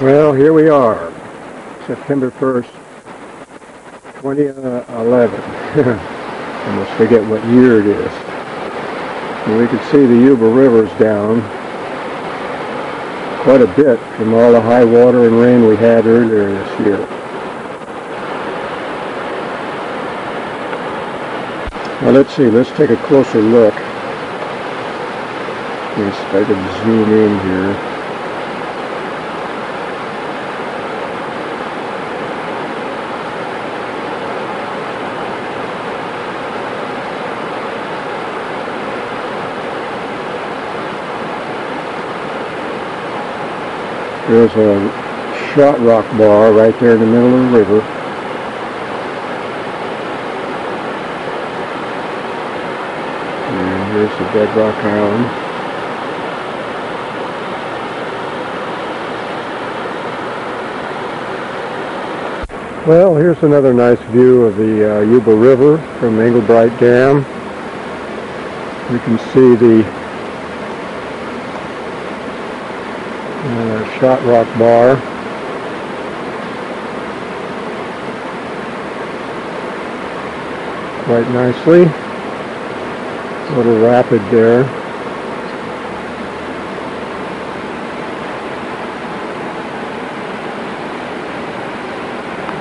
Well, here we are, September 1st, 2011. I almost forget what year it is. And we can see the Yuba River's down quite a bit from all the high water and rain we had earlier this year. Now let's see, let's take a closer look. Let's see if I can zoom in here. There's a shot rock bar right there in the middle of the river. And here's the bedrock island. Well, here's another nice view of the Yuba River from Englebright Dam. You can see the shot rock bar. Quite nicely. A little rapid there.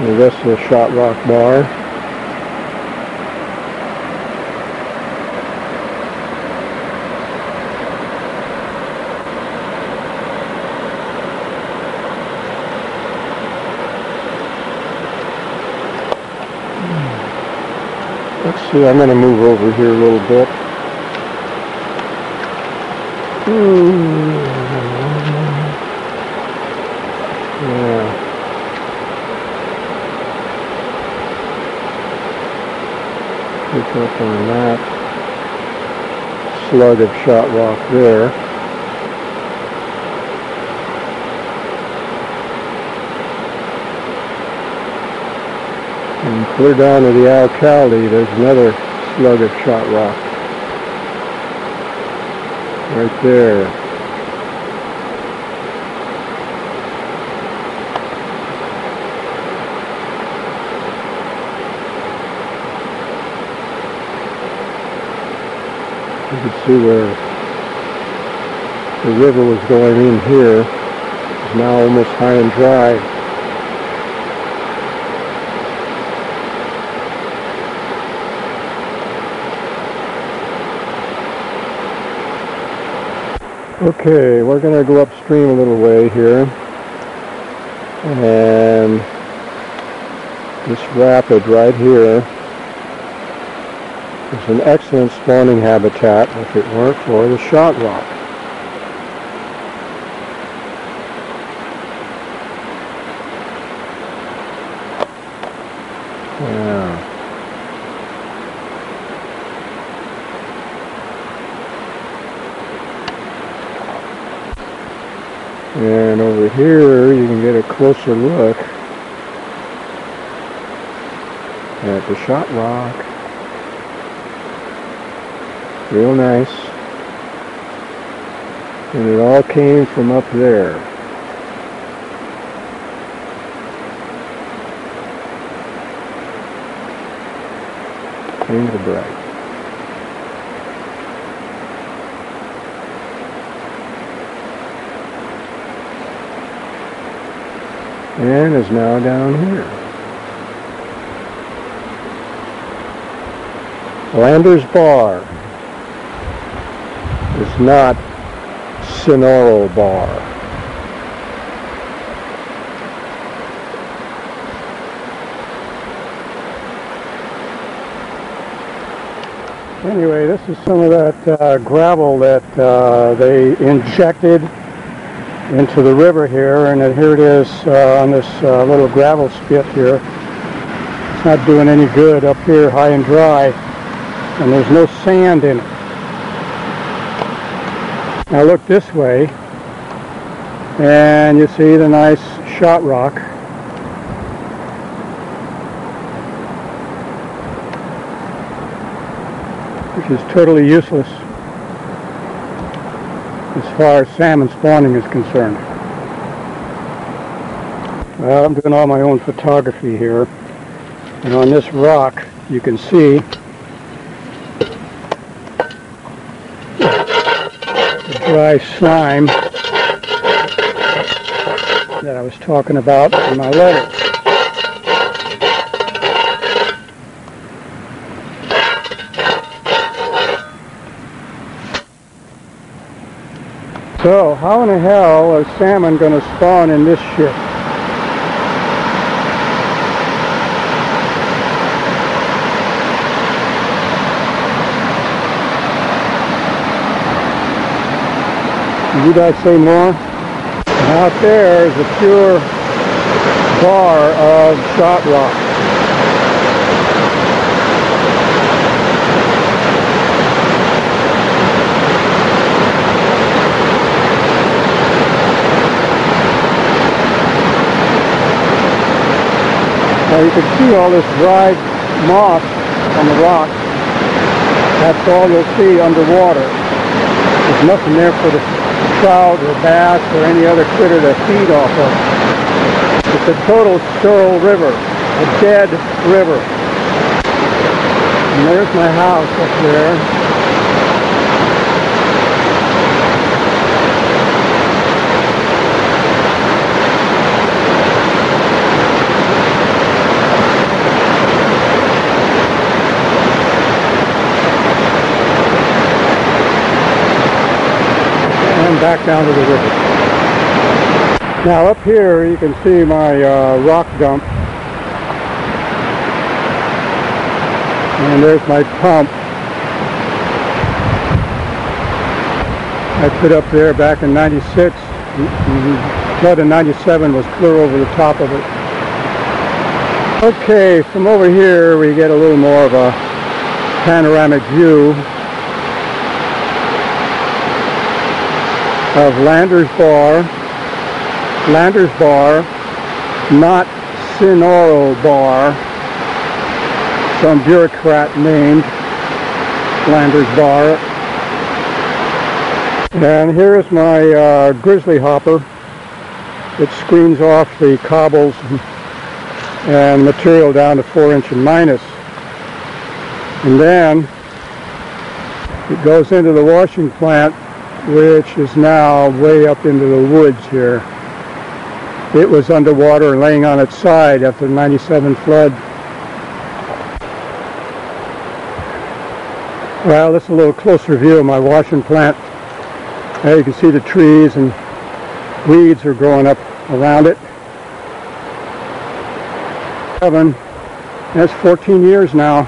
The rest of the shot rock bar. Let's see, I'm going to move over here a little bit. Yeah. Pick up on that slug of shot rock there. And clear down to the alkali, there's another slug of shot rock. Right there. You can see where the river was going in here. It's now almost high and dry. Okay, we're going to go upstream a little way here, and this rapid right here is an excellent spawning habitat if it weren't for the shot rock. Yeah. And over here you can get a closer look at the shot rock. Real nice. And it all came from up there. Englebright. And is now down here. Lander's Bar is not Sonoro Bar. Anyway, this is some of that gravel that they injected into the river here, and here it is on this little gravel spit here. It's not doing any good up here high and dry, and there's no sand in it. Now look this way, and you see the nice shot rock. Which is totally useless as far as salmon spawning is concerned. Well, I'm doing all my own photography here, and on this rock you can see the dry slime that I was talking about in my letter. So, how in the hell is salmon going to spawn in this shit? Can you guys say more? And out there is a pure bar of shot rock. Now you can see all this dried moss on the rock. That's all you'll see underwater. There's nothing there for the trout or bass or any other critter to feed off of. It's a total sterile river, a dead river. And there's my house up there. Back down to the river. Now up here you can see my rock dump, and there's my pump. I put up there back in '96. Flood in '97 was clear over the top of it. Okay, from over here we get a little more of a panoramic view of Landers Bar, not Sinoro Bar, some bureaucrat named Landers Bar. And here is my grizzly hopper. It screens off the cobbles and material down to 4" and minus. And then it goes into the washing plant, which is now way up into the woods here. It was underwater and laying on its side after the '97 flood. Well, this is a little closer view of my washing plant. There you can see the trees and weeds are growing up around it. That's 14 years now.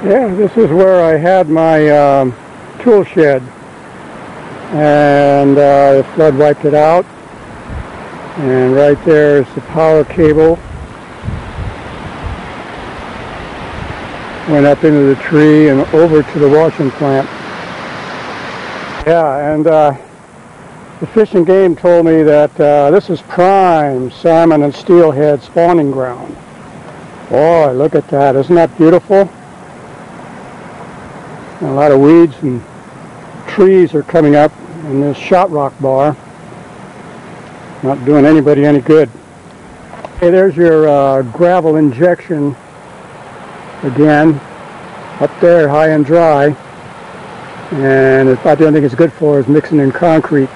Yeah, this is where I had my tool shed, and the flood wiped it out, and right there is the power cable, went up into the tree and over to the washing plant. Yeah, and the Fish and Game told me that this is prime salmon and steelhead spawning ground. Boy, look at that, isn't that beautiful? And a lot of weeds and trees are coming up in this shot rock bar. Not doing anybody any good. Hey, there's your gravel injection again, up there high and dry. And about the only thing it's good for is mixing in concrete.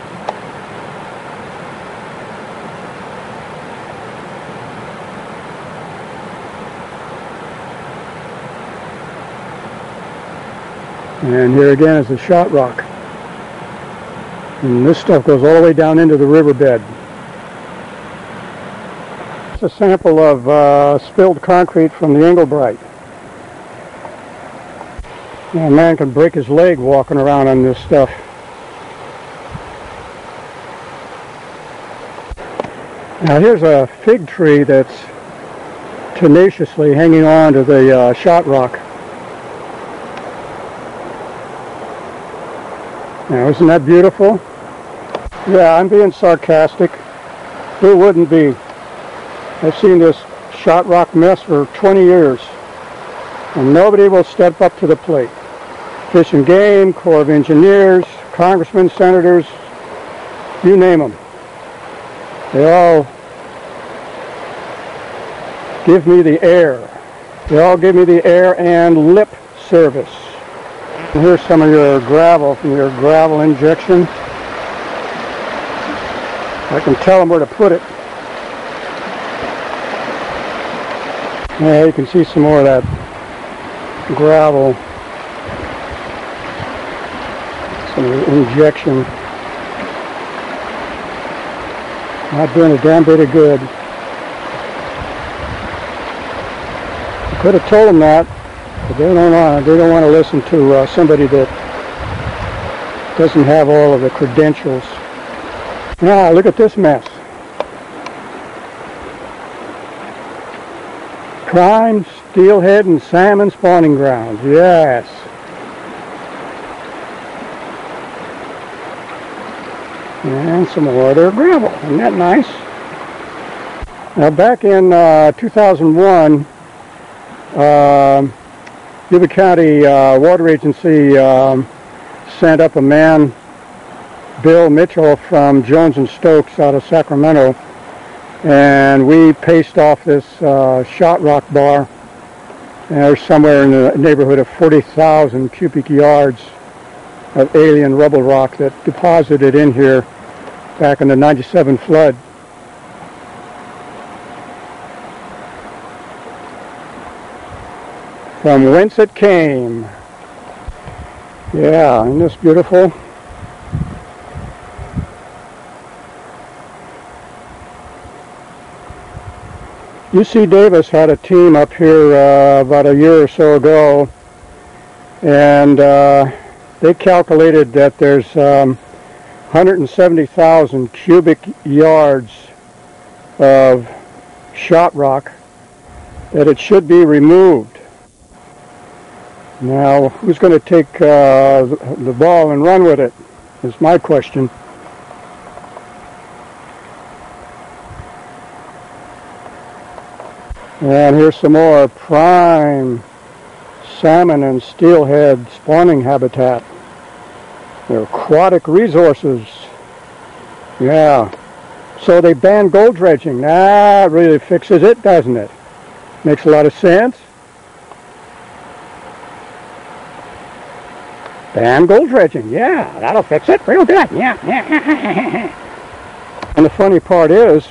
And here again is the shot rock. And this stuff goes all the way down into the riverbed. It's a sample of spilled concrete from the Englebright. A man can break his leg walking around on this stuff. Now here's a fig tree that's tenaciously hanging on to the shot rock. Now, isn't that beautiful? Yeah, I'm being sarcastic. Who wouldn't be? I've seen this shot rock mess for 20 years, and nobody will step up to the plate. Fish and Game, Corps of Engineers, congressmen, senators, you name them. They all give me the air. They all give me the air and lip service. And here's some of your gravel from your gravel injection. I can tell them where to put it. Yeah, you can see some more of that gravel. Some of the injection. Not doing a damn bit of good. I could have told them that, but they don't want to listen to somebody that doesn't have all of the credentials. Now look at this mess. Prime steelhead and salmon spawning grounds. Yes. And some more of their gravel. Isn't that nice? Now back in 2001, Yuba County Water Agency sent up a man, Bill Mitchell, from Jones and Stokes out of Sacramento, and we paced off this shot rock bar. And there's somewhere in the neighborhood of 40,000 cubic yards of alien rubble rock that deposited in here back in the '97 flood. From whence it came. Yeah, isn't this beautiful? UC Davis had a team up here about a year or so ago, and they calculated that there's 170,000 cubic yards of shot rock that it should be removed. Now, who's going to take the ball and run with it is my question. And here's some more prime salmon and steelhead spawning habitat. They're aquatic resources. Yeah. So they banned gold dredging. That really fixes it, doesn't it? Makes a lot of sense. Ban gold dredging. Yeah, that'll fix it real good. Yeah. And the funny part is,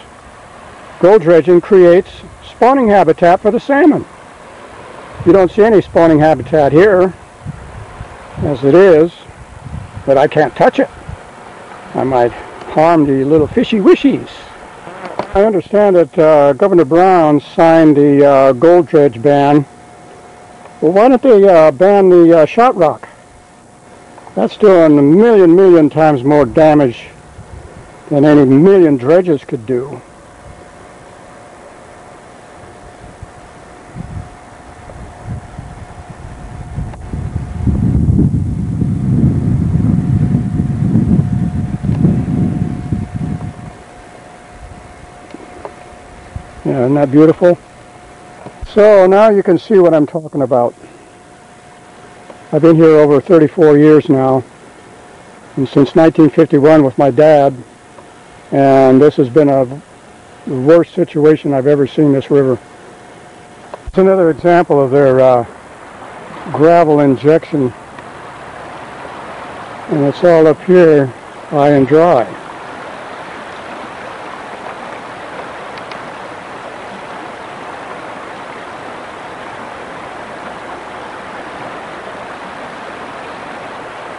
gold dredging creates spawning habitat for the salmon. You don't see any spawning habitat here, as it is, but I can't touch it. I might harm the little fishy wishies. I understand that Governor Brown signed the gold dredge ban. Well, why don't they ban the shot rock? That's doing a million times more damage than any million dredges could do. Yeah, isn't that beautiful? So now you can see what I'm talking about. I've been here over 34 years now, and since 1951 with my dad, and this has been the worst situation I've ever seen this river. It's another example of their gravel injection, and it's all up here high and dry.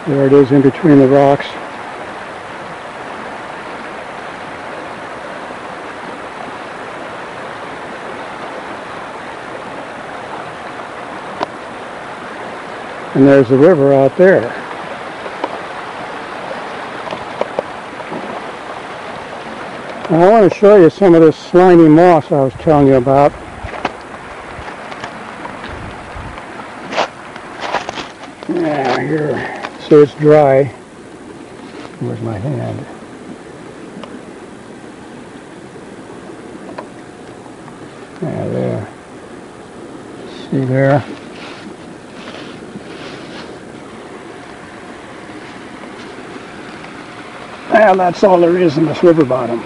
There it is in between the rocks. And there's the river out there. Now I want to show you some of this slimy moss I was telling you about. Yeah, here. So it's dry. Where's my hand? Yeah, there. See there? Well, that's all there is in this river bottom.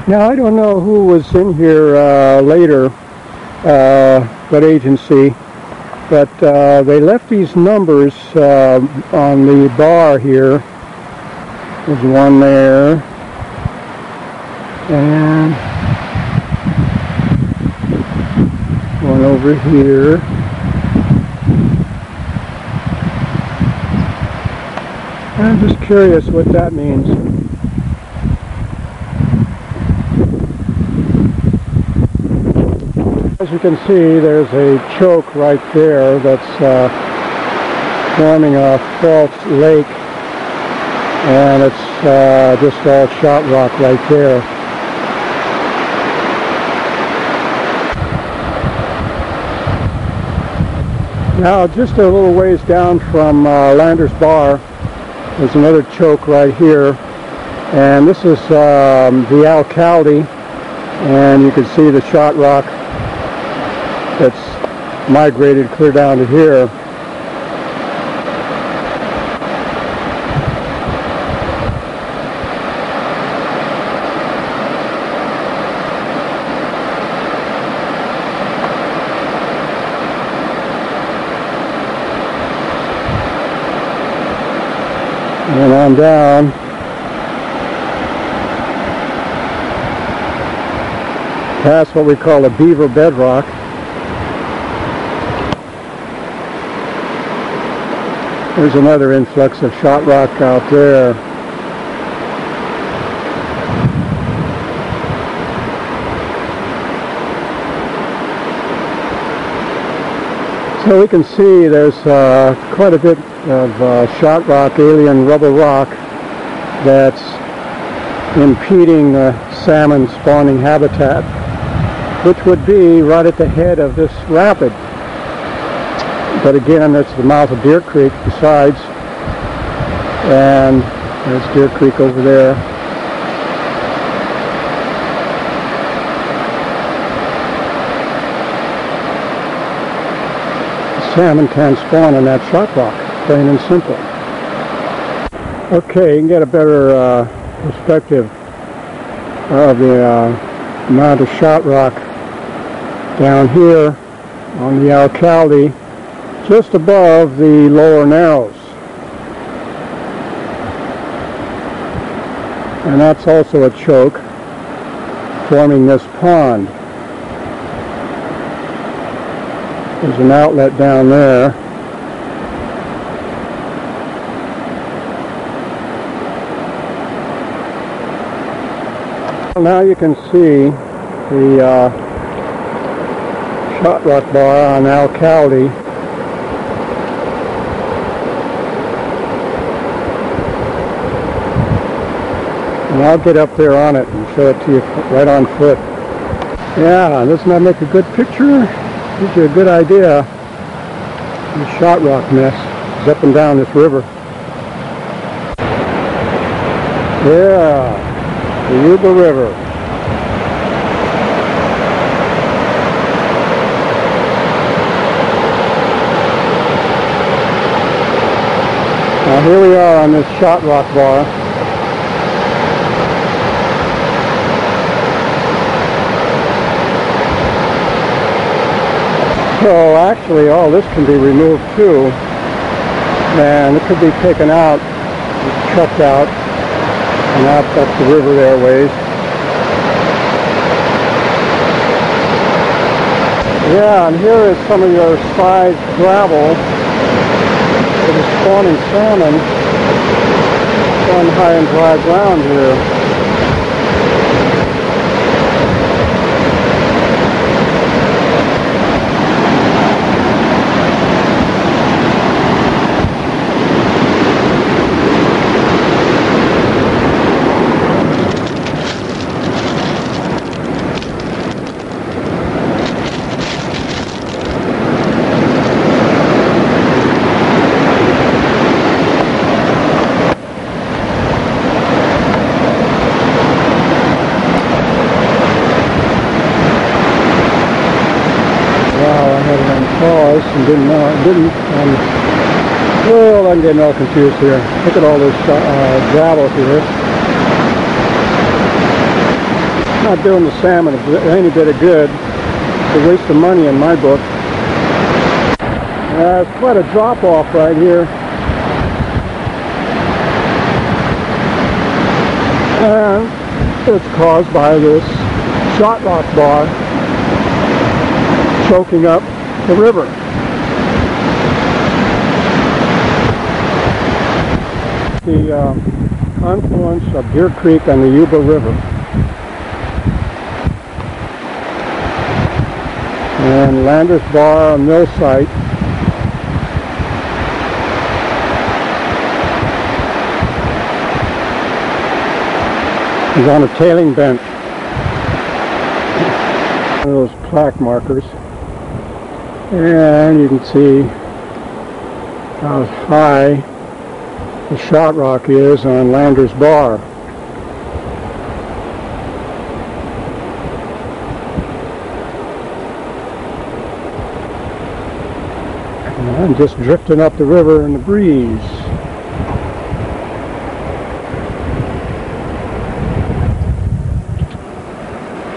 Now I don't know who was in here later, what agency, but they left these numbers on the bar here. There's one there, and one over here. I'm just curious what that means. As you can see, there's a choke right there that's forming a false lake, and it's just all shot rock right there. Now, just a little ways down from Lander's Bar, there's another choke right here, and this is the alcalde, and you can see the shot rock that's migrated clear down to here. And on down, past what we call a beaver bedrock. There's another influx of shot rock out there. So we can see there's quite a bit of shot rock, alien rubble rock, that's impeding the salmon spawning habitat, which would be right at the head of this rapid. But again, it's the mouth of Deer Creek besides, and there's Deer Creek over there. Salmon can spawn in that shot rock, plain and simple. Okay, you can get a better perspective of the amount of shot rock down here on the alcalde, just above the lower narrows. And that's also a choke forming this pond. There's an outlet down there. Now you can see the shot rock bar on alcalde. And I'll get up there on it and show it to you right on foot. Yeah, doesn't that make a good picture? Gives you a good idea. The shot rock mess is up and down this river. Yeah, the Yuba River. Now here we are on this shot rock bar. So actually all this can be removed too, and it could be taken out, trucked out, and out up the river there ways. Yeah, and here is some of your sized gravel that is spawning salmon on high and dry ground here. And well, I'm getting all confused here. Look at all this gravel here. not doing the salmon any bit of good. It's a waste of money in my book. It's quite a drop-off right here. And it's caused by this shot rock bar choking up the river. The confluence of Deer Creek and the Yuba River. And Landers Bar mill site. Is on a tailing bench. One of those plaque markers. And you can see how high the shot rock is on Landers Bar. And just drifting up the river in the breeze.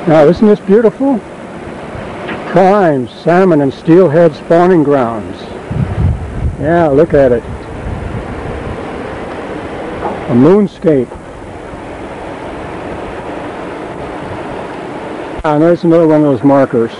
Now, isn't this beautiful? Prime salmon and steelhead spawning grounds. Yeah, look at it. A moonscape. And there's another one of those markers.